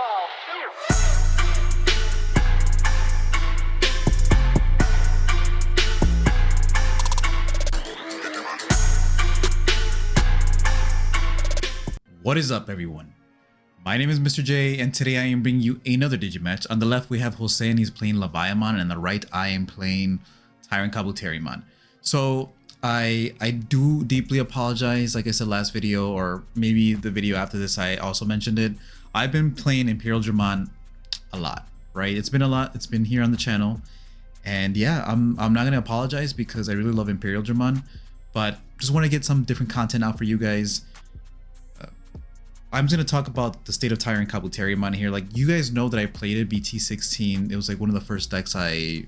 What is up, everyone? My name is Mr. J, and today I am bringing you another Digimatch. On the left we have Jose, and he's playing Leviamon, and on the right I am playing TyrantKabuterimon. So I do deeply apologize. Like I said last video, or maybe the video after this, I also mentioned it. I've been playing BT16 a lot, right? It's been a lot. It's been here on the channel, and yeah, I'm not gonna apologize because I really love BT16, but just want to get some different content out for you guys. I'm just going to talk about the state of TyrantKabuterimon here. Like, you guys know that I played it, BT16. It was like one of the first decks I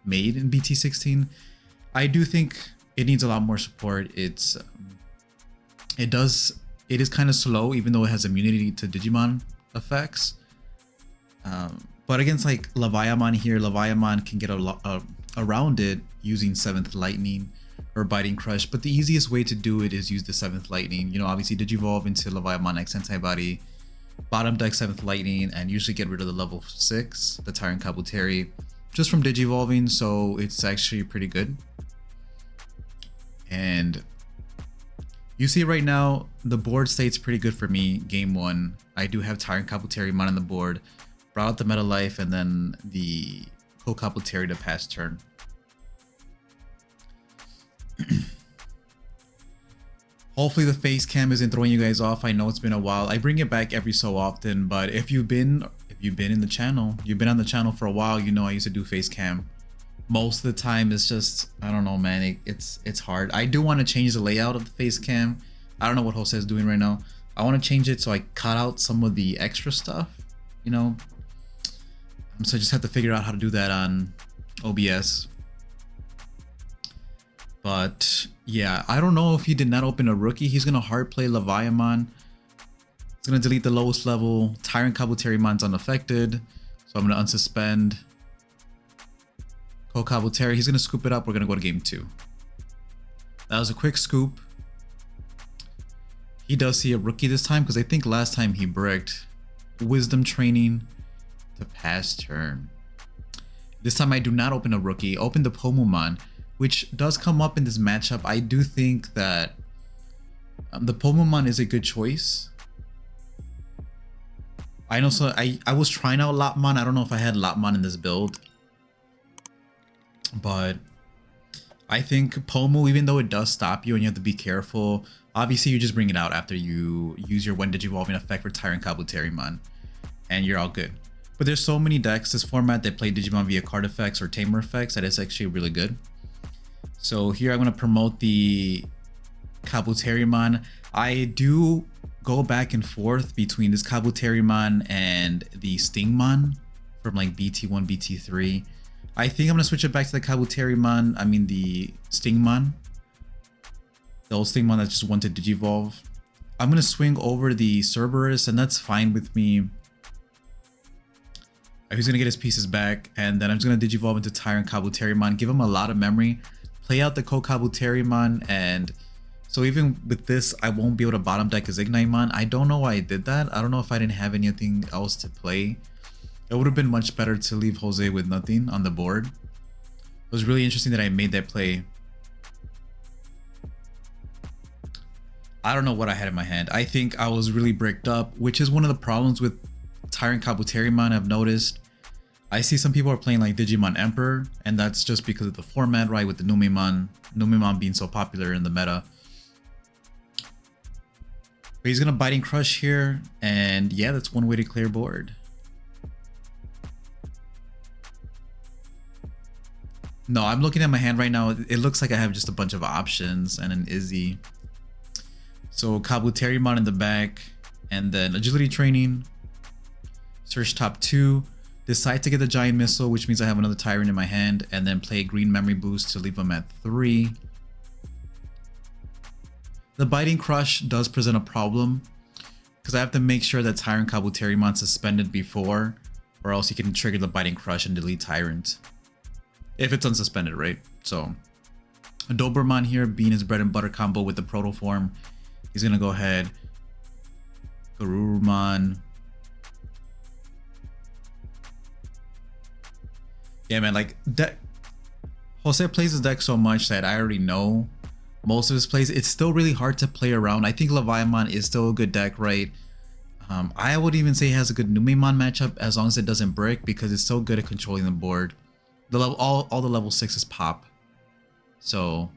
made in BT16. I do think it needs a lot more support. It is kind of slow, even though it has immunity to Digimon effects. But against like Leviamon here, Leviamon can get around it using 7th Lightning or Biting Crush, but the easiest way to do it is use the 7th Lightning. You know, obviously Digivolve into Leviamon X Antibody, bottom deck 7th Lightning, and usually get rid of the level 6, the TyrantKabuteri, just from Digivolving, so it's actually pretty good. And you see right now, the board state's pretty good for me. Game 1, I do have TyrantKabuterimon on the board, brought out the Meta Life, and then the Kabuteri to pass turn. Hopefully the face cam isn't throwing you guys off. I know it's been a while. I bring it back every so often, but if you've been in the channel, you've been on the channel for a while, you know I used to do face cam. Most of the time it's just, I don't know, man, it's hard. I do want to change the layout of the face cam. I don't know what Jose is doing right now. I want to change it so I cut out some of the extra stuff, you know. So I just have to figure out how to do that on OBS. But yeah, I don't know if he did not open a rookie. He's gonna hard play Leviamon. He's gonna delete the lowest level. TyrantKabuterimon's unaffected, so I'm gonna unsuspend Kabuteri. He's gonna scoop it up. We're gonna go to game 2. That was a quick scoop. He does see a rookie this time because I think last time he bricked. Wisdom Training to pass turn. This time I do not open a rookie. Open the Pomomon, which does come up in this matchup. I do think that the Pomomon is a good choice. I know, so I was trying out Lopmon. I don't know if I had Lopmon in this build, but I think Pomu, even though it does stop you and you have to be careful, obviously you just bring it out after you use your when Digivolving effect for TyrantKabuterimon, and you're all good. But there's so many decks this format that play Digimon via card effects or tamer effects that it's actually really good. So here I'm going to promote the Kabuterimon. I do go back and forth between this Kabuterimon and the Stingmon from like BT1, BT3. I think I'm going to switch it back to the Kabuterimon. I mean the Stingmon. The old Stingmon that just wanted Digivolve. I'm going to swing over the Cerberus, and that's fine with me. He's going to get his pieces back, and then I'm just going to Digivolve into TyrantKabuterimon, give him a lot of memory. Play out the Kabuterimon, and so even with this, I won't be able to bottom deck his Ignitemon. I don't know why I did that. I don't know if I didn't have anything else to play. It would have been much better to leave Jose with nothing on the board. It was really interesting that I made that play. I don't know what I had in my hand. I think I was really bricked up, which is one of the problems with TyrantKabuterimon I've noticed. I see some people are playing like Digimon Emperor, and that's just because of the format, right? With the Numemon being so popular in the meta. But he's gonna Biting Crush here, and yeah, that's one way to clear board. No, I'm looking at my hand right now. It looks like I have just a bunch of options and an Izzy. So Kabuterimon in the back, and then Agility Training, search top 2. Decide to get the Giant Missile, which means I have another Tyrant in my hand, and then play a green memory boost to leave him at 3. The Biting Crush does present a problem because I have to make sure that TyrantKabuterimon's suspended before, or else he can trigger the Biting Crush and delete Tyrant. If it's unsuspended, right? So, a Doberman here being his bread and butter combo with the Proto Form. He's gonna go ahead, Garurumon, Yeah, man, like deck. Jose plays his deck so much that I already know most of his plays. It's still really hard to play around. I think Leviamon is still a good deck, right? I would even say he has a good Numemon matchup as long as it doesn't brick, because it's so good at controlling the board. The level, all the level 6s pop. So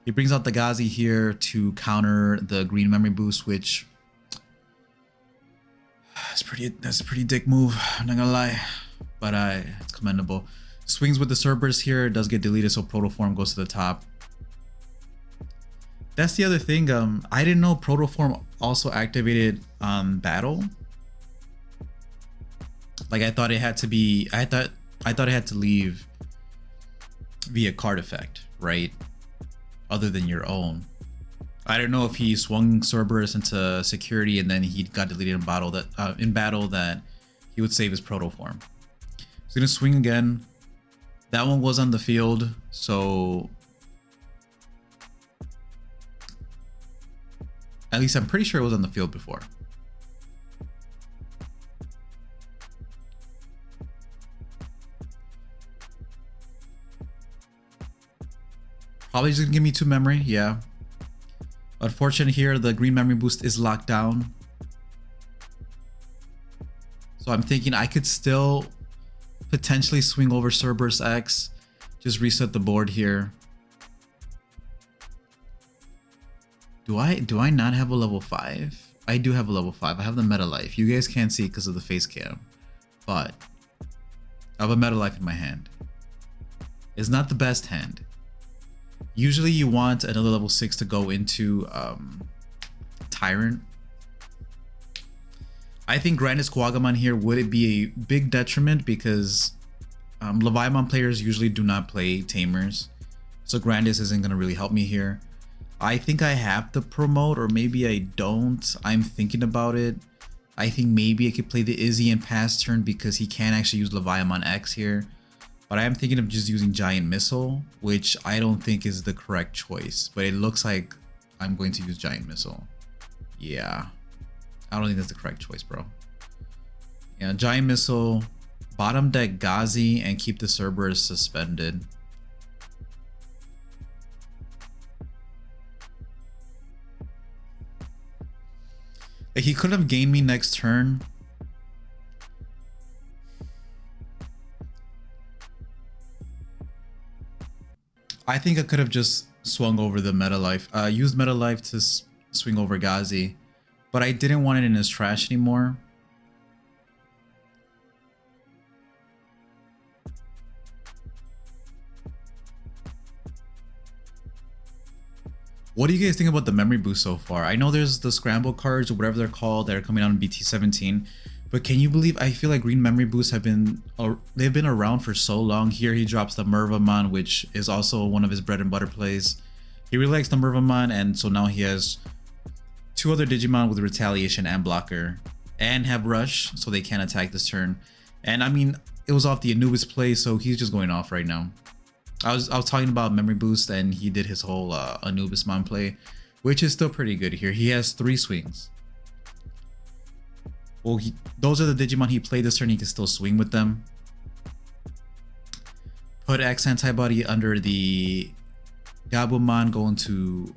he brings out the Gazi here to counter the green memory boost, which that's a pretty dick move, I'm not gonna lie. But it's commendable. Swings with the Cerberus here, does get deleted, so Protoform goes to the top. That's the other thing. I didn't know Protoform also activated battle. Like I thought it had to be. I thought it had to leave via card effect, right? Other than your own. I don't know if he swung Cerberus into security and then he got deleted in battle that he would save his Protoform. He's gonna swing again. That one was on the field, so at least I'm pretty sure it was on the field before. Probably just gonna give me 2 memory, yeah. Unfortunate here, the green memory boost is locked down. So I'm thinking I could still potentially swing over Cerberus X, just reset the board here. Do I not have a level 5? I do have a level 5. I have the Meta Life. You guys can't see it because of the face cam, but I have a Meta Life in my hand. It's not the best hand. Usually you want another level 6 to go into Tyrant. I think Grandis Quagamon here would be a big detriment because Leviamon players usually do not play Tamers. So Grandis isn't going to really help me here. I think I have to promote, or maybe I don't. I'm thinking about it. I think maybe I could play the Izzy and pass turn because he can actually use Leviamon X here. But I am thinking of just using Giant Missile, which I don't think is the correct choice. But it looks like I'm going to use Giant Missile. Yeah. I don't think that's the correct choice, bro. Yeah, Giant Missile, bottom deck Gazi, and keep the Cerberus suspended. Like, he could have gained me next turn. I think I could have just swung over the Meta Life, used Meta Life to swing over Gazi, but I didn't want it in his trash anymore. What do you guys think about the memory boost so far? I know there's the scramble cards or whatever they're called that are coming out in BT17, but can you believe I feel like green memory boosts have been around for so long. Here he drops the Mervamon, which is also one of his bread and butter plays. He really likes the Mervamon, and so now he has 2 other Digimon with retaliation and blocker, and have rush, so they can't attack this turn. And I mean, it was off the Anubis play, so he's just going off right now. I was talking about memory boost, and he did his whole Anubismon play, which is still pretty good here. He has 3 swings. Well, those are the Digimon he played this turn. He can still swing with them. Put X Antibody under the Gabumon, go into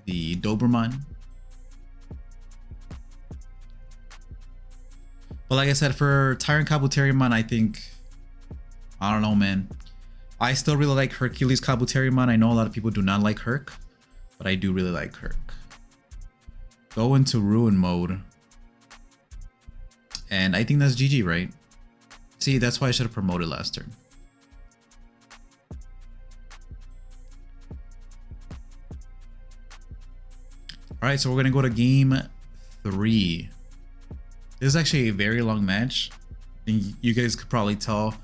the Doberman. But like I said, for TyrantKabuterimon, I think, I don't know, man. I still really like Hercules Kabuterimon. I know a lot of people do not like Herc, but I do really like Herc. Go into Ruin mode. And I think that's GG, right? See, that's why I should have promoted last turn. Alright, so we're going to go to game 3. This is actually a very long match. And you guys could probably tell.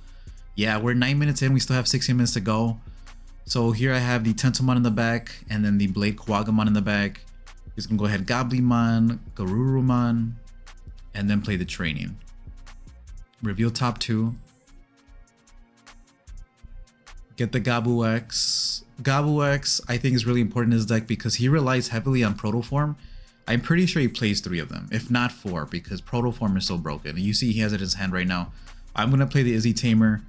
Yeah, we're 9 minutes in. We still have 16 minutes to go. So here I have the Tentomon in the back, and then the Blade Quagamon in the back. He's going to go ahead, Goblimon, Garurumon, and then play the training. Reveal top 2. Get the Gabu X. Gabu X, I think, is really important in his deck because he relies heavily on Protoform. I'm pretty sure he plays 3 of them, if not 4, because Protoform is so broken. You see he has it in his hand right now. I'm going to play the Izzy Tamer.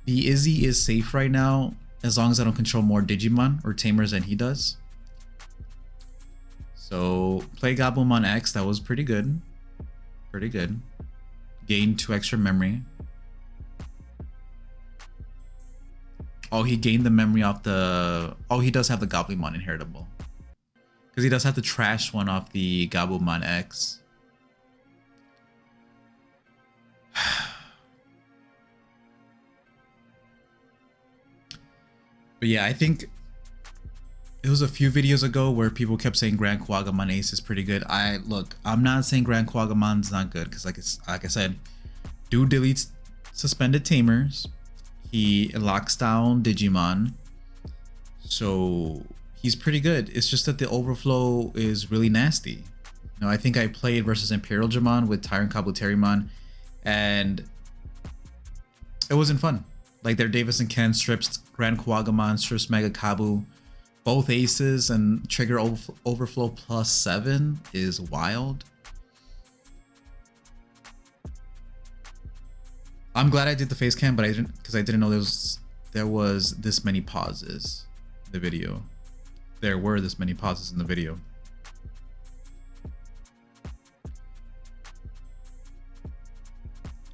The Izzy is safe right now as long as I don't control more Digimon or Tamers than he does. So play Gabumon X, that was pretty good. Pretty good. Gained 2 extra memory. Oh, he gained the memory off the... Oh, he does have the Goblimon inheritable. Because he does have the trash one off the Gabumon X. But yeah, I think it was a few videos ago where people kept saying Grand Quagamon Ace is pretty good. Look, I'm not saying Grand Quagamon's not good because like I said, dude deletes suspended tamers. He locks down Digimon. So he's pretty good. It's just that the overflow is really nasty. You know, I think I played versus Imperial Dramon with TyrantKabuterimon and it wasn't fun. Like their Davis and Ken strips Grand Quagamon, strips Mega Kabu, both aces, and trigger overflow +7 is wild. I'm glad I did the face cam, but I didn't, because I didn't know there was this many pauses in the video. There were this many pauses in the video.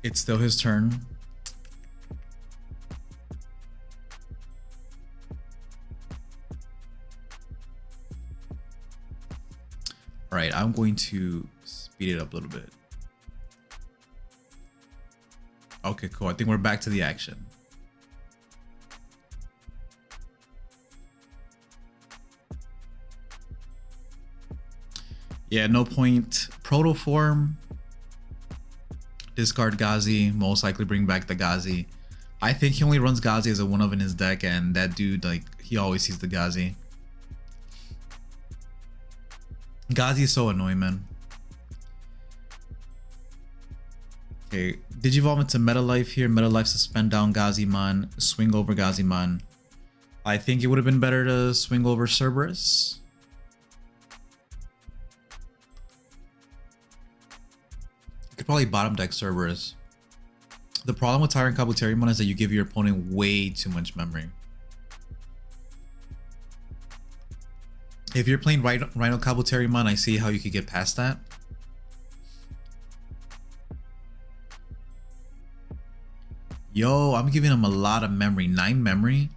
It's still his turn. All right, I'm going to speed it up a little bit. Okay, cool. I think we're back to the action. Yeah, no point. Proto form. Discard Gazi. Most likely bring back the Gazi. I think he only runs Gazi as a 1-of in his deck, and that dude, like, he always sees the Gazi. Gazi is so annoying, man. Okay, Digivolve into Meta Life here. Meta Life suspend down Gazimon, swing over Gazimon. I think it would have been better to swing over Cerberus. You could probably bottom deck Cerberus. The problem with TyrantKabuterimon is that you give your opponent way too much memory. If you're playing RhinoKabuterimon, I see how you could get past that. Yo, I'm giving him a lot of memory. 9 memory.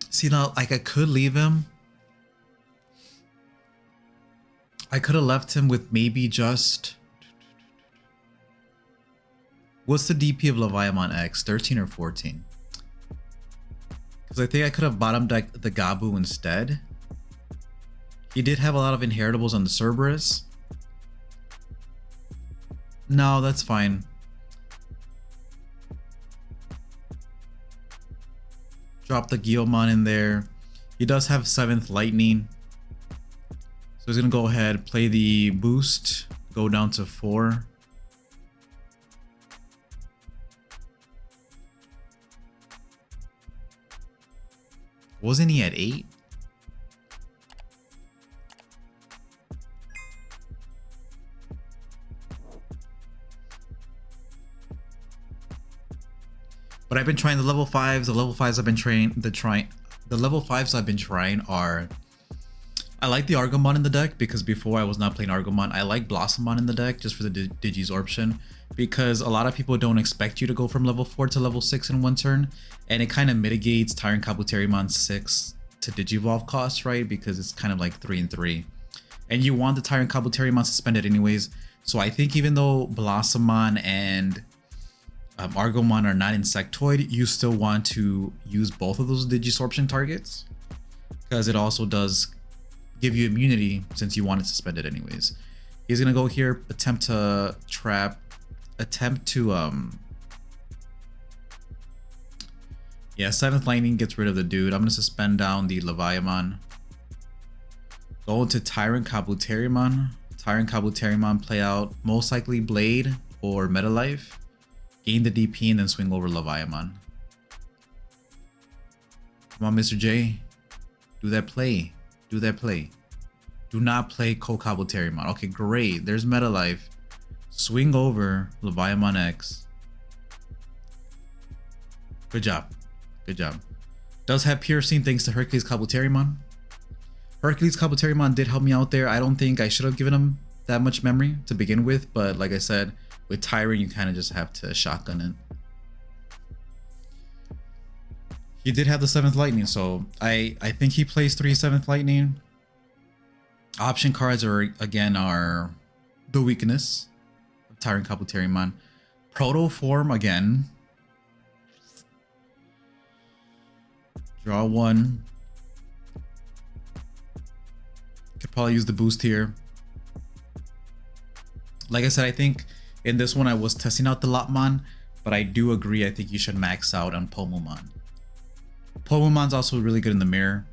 See, now, like, I could leave him. I could have left him with maybe just... What's the DP of Leviamon X? 13 or 14? Because I think I could have bottom decked the Gabu instead. He did have a lot of inheritables on the Cerberus. No, that's fine. Drop the Guillemon in there. He does have 7th Lightning. So he's going to go ahead, play the boost, go down to 4. Wasn't he at 8? But I've been trying the level 5s. The level 5s I've been trying. The level 5s I've been trying are. I like the Argomon in the deck because before I was not playing Argomon. I like Blossomon in the deck just for the Digisorption because a lot of people don't expect you to go from level 4 to level 6 in one turn, and it kind of mitigates TyrantKabuterimon's 6 to Digivolve cost, right? Because it's kind of like 3 and 3, and you want the TyrantKabuterimon suspended anyways. So I think even though Blossomon and Argomon are not insectoid, you still want to use both of those Digisorption targets because it also does give you immunity since you want it suspended anyways. He's gonna go here, attempt to trap, yeah, 7th Lightning gets rid of the dude. I'm gonna suspend down the Leviamon. Go into TyrantKabuterimon. TyrantKabuterimon play out most likely Blade or Meta Life. Gain the DP and then swing over Leviamon. Come on, Mr. J. Do that play. Do that play. Do not play Kabuterimon. Okay, great. There's Meta Life. Swing over Leviamon X. Good job. Good job. Does have piercing thanks to Hercules Kabuterimon. Hercules Kabuterimon did help me out there. I don't think I should have given him that much memory to begin with, but like I said, with Tyrant, you kind of just have to shotgun it. He did have the 7th Lightning, so I think he plays 3 7th Lightning. Option cards are the weakness of TyrantKabuterimon. Proto form again. Draw 1. Could probably use the boost here. Like I said, I think in this one I was testing out the Lotmon, but I do agree I think you should max out on Pomumon. Pomumon's also really good in the mirror.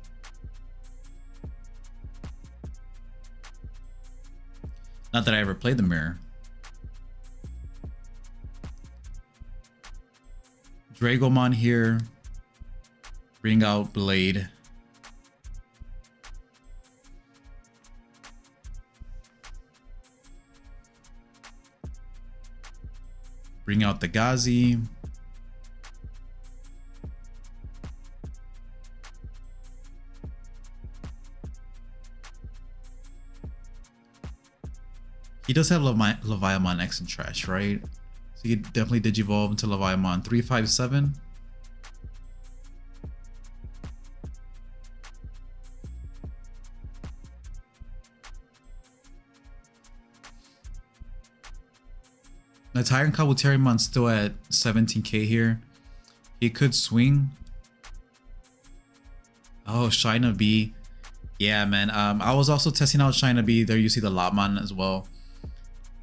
Not that I ever played the mirror. Dragomon here. Bring out Blade. Bring out the Gazi. He does have Leviamon X in trash, right? So he definitely Digivolve into Leviamon 357. Now TyrantKabuterimon's still at 17k here. He could swing. Oh, Shina B. Yeah, man. I was also testing out Shina B. There you see the Lotmon as well.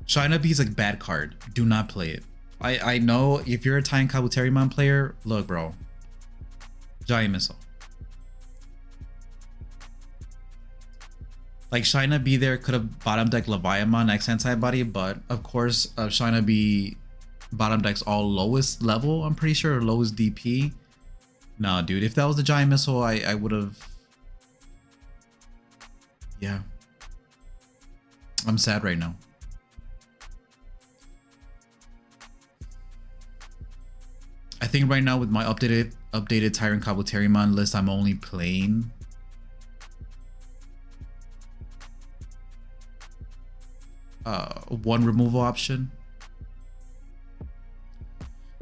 Shina B is a bad card. Do not play it. I know if you're a TyrantKabuterimon player, look, bro. Giant Missile. Like Shina B there could have bottom deck Leviamon X Antibody, but of course Shina B bottom decks all lowest level, I'm pretty sure, or lowest DP. Nah, dude, if that was the Giant Missile, I would have. Yeah. I'm sad right now. I think right now with my updated TyrantKabuterimon list, I'm only playing one removal option.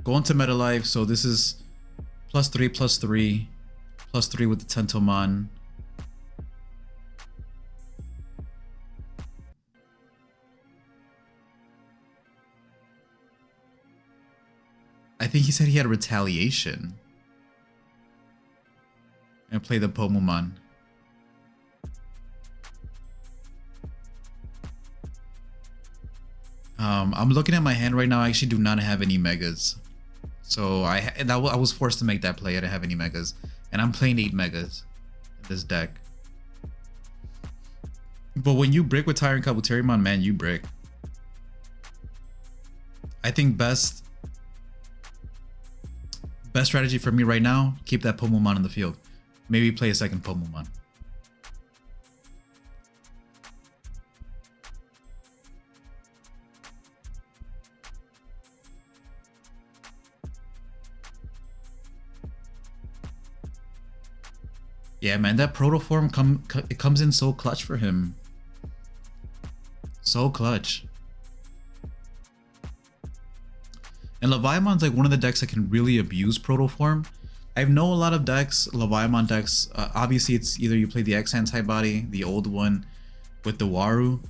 Go into Meta Life, so this is +3/+3 +3 with the Tentomon. I think he said he had Retaliation. And play the Pomumon. I'm looking at my hand right now. I actually do not have any megas, so I was forced to make that play. I didn't have any megas, and I'm playing 8 megas in this deck. But when you brick with TyrantKabuterimon, man, you brick. I think best strategy for me right now: keep that Pomumon in the field. Maybe play a second Pomumon. Yeah, man, that proto form it comes in so clutch for him. So clutch. And Leviamon's like one of the decks that can really abuse proto form. I know a lot of decks, Leviamon decks. Obviously, it's either you play the X Antibody, the old one, with the Waru.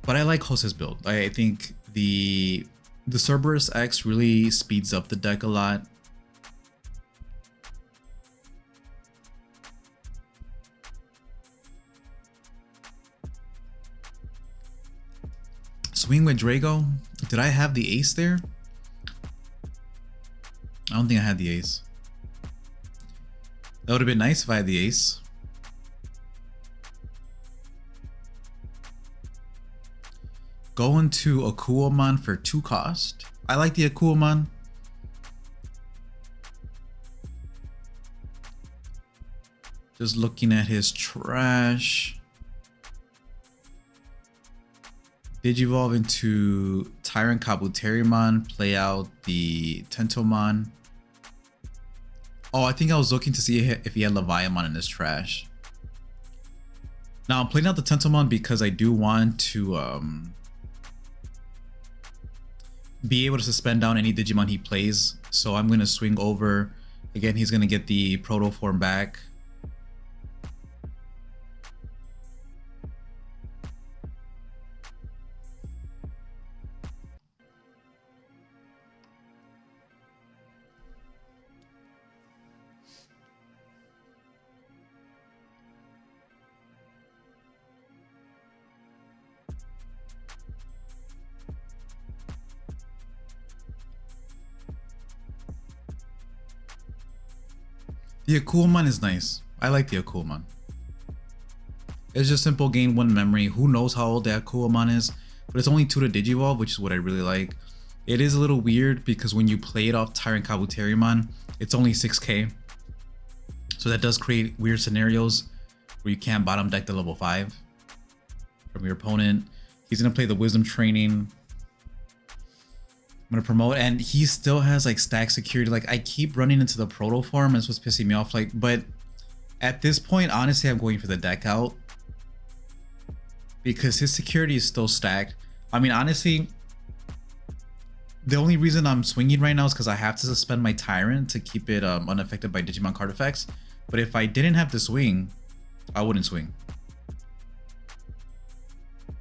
But I like Jose's build. I think the Cerberus X really speeds up the deck a lot. Swing with Drago. Did I have the ace there? I don't think I had the ace. That would have been nice if I had the ace. Going to Akuomon for 2 cost. I like the Akuomon. Just looking at his trash. Digivolve into TyrantKabuterimon, play out the Tentomon. Oh, I think I was looking to see if he had Leviamon in his trash. Now I'm playing out the Tentomon because I do want to be able to suspend down any Digimon he plays. So I'm going to swing over. Again, he's going to get the Proto form back. The Akumon is nice. I like the Akumon. It's just simple, gain 1 memory. Who knows how old the Akumon is, but it's only 2 to Digivolve, which is what I really like. It is a little weird because when you play it off TyrantKabuterimon, it's only 6k. So that does create weird scenarios where you can't bottom deck the level 5 from your opponent. He's gonna play the Wisdom Training. I'm gonna promote, and he still has like stack security. Like I keep running into the Proto form, and it's what's pissing me off. Like, but at this point, honestly, I'm going for the deck out because his security is still stacked. I mean, honestly, the only reason I'm swinging right now is because I have to suspend my Tyrant to keep it unaffected by Digimon card effects. But if I didn't have to swing, I wouldn't swing.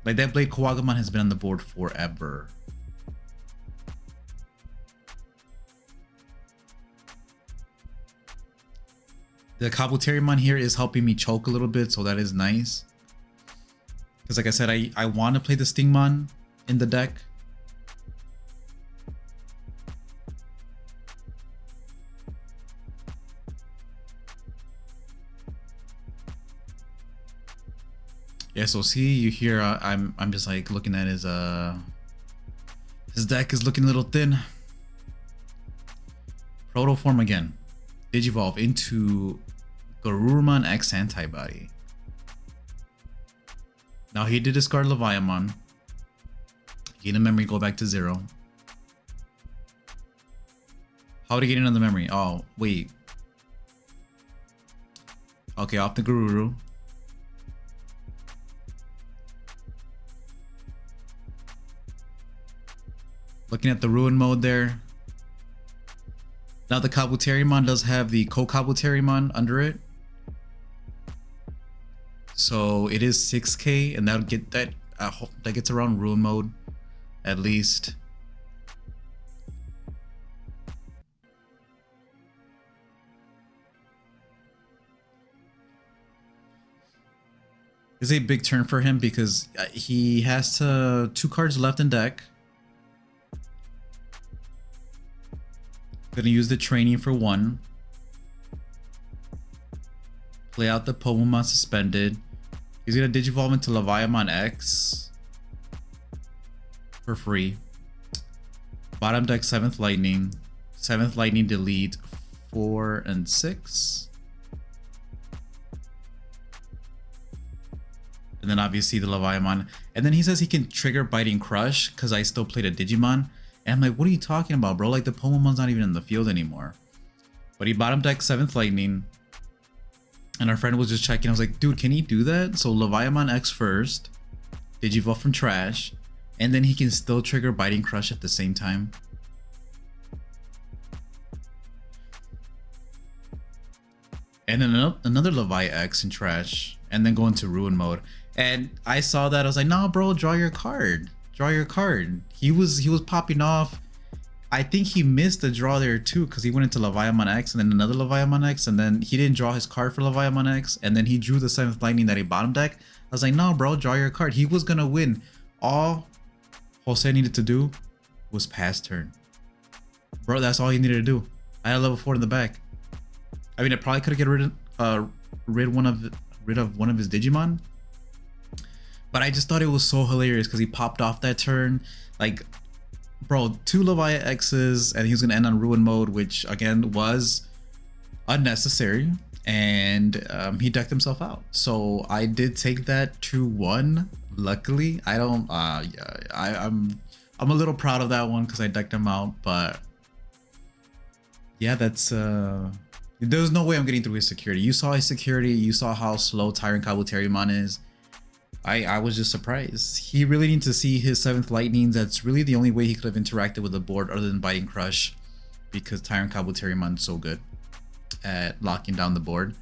Like that Blade Kawagamon has been on the board forever. The Kabuterimon here is helping me choke a little bit, so that is nice. Because like I said, I want to play the Stingmon in the deck. Yeah, so see, you hear I'm just like looking at his deck is looking a little thin. Proto form again. Digivolve into Garurumon X Antibody. Now he did discard Leviamon. Gain a memory, go back to 0. How did he get another memory? Oh, wait. Okay, off the Garuru. Looking at the Ruin mode there. Now the Kabuterimon does have the Kabuterimon under it. So it is 6k, and that'll get that that gets around Ruin mode at least. This is a big turn for him because he has 2 cards left in deck. Gonna use the training for 1. Play out the Pomomon suspended. He's gonna Digivolve into Leviamon X for free. Bottom deck 7th Lightning. 7th Lightning delete 4 and 6. And then obviously the Leviamon. And then he says he can trigger Biting Crush because I still played a Digimon. And I'm like, what are you talking about, bro? Like the Pomemon's not even in the field anymore. But he bottom deck 7th Lightning. And our friend was just checking. I was like, dude, can he do that? So Leviamon X first. Digivolve from trash. And then he can still trigger Biting Crush at the same time. And then another Levi X in trash. And then go into Ruin mode. And I saw that. I was like, nah, bro, draw your card. Draw your card. He was popping off. I think he missed the draw there too because he went into Leviamon X and then another Leviamon X, and then he didn't draw his card for Leviamon X, and then he drew the 7th Lightning that he bottom deck. I was like, no, bro, draw your card. He was gonna win. All Jose needed to do was pass turn. Bro, that's all he needed to do. I had level 4 in the back. I mean, I probably could have get rid of one of his Digimon. But I just thought it was so hilarious because he popped off that turn. Like, bro, 2 Levi X's and he was going to end on Ruin mode, which again was unnecessary. and he decked himself out. So I did take that 2-1. Luckily, I don't. Yeah, I'm a little proud of that one because I decked him out. But yeah, that's there's no way I'm getting through his security. You saw his security. You saw how slow TyrantKabuterimon is. I was just surprised. He really needs to see his 7th Lightnings. That's really the only way he could have interacted with the board other than Biting Crush, because TyrantKabuterimon is so good at locking down the board.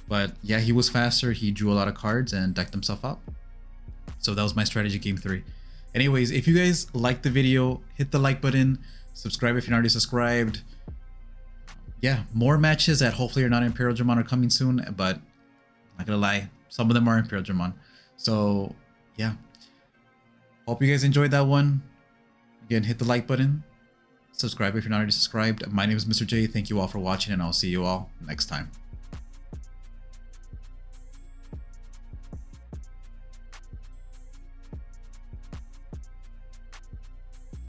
But yeah, he was faster. He drew a lot of cards and decked himself out. So that was my strategy game 3. Anyways, if you guys liked the video, hit the like button, subscribe if you're not already subscribed. Yeah, more matches that hopefully are not Imperial Dramon are coming soon, but I'm not gonna lie, some of them are Imperial Dramon. So yeah, hope you guys enjoyed that one. Again, hit the like button, subscribe if you're not already subscribed. My name is Mr. J. Thank you all for watching, and I'll see you all next time.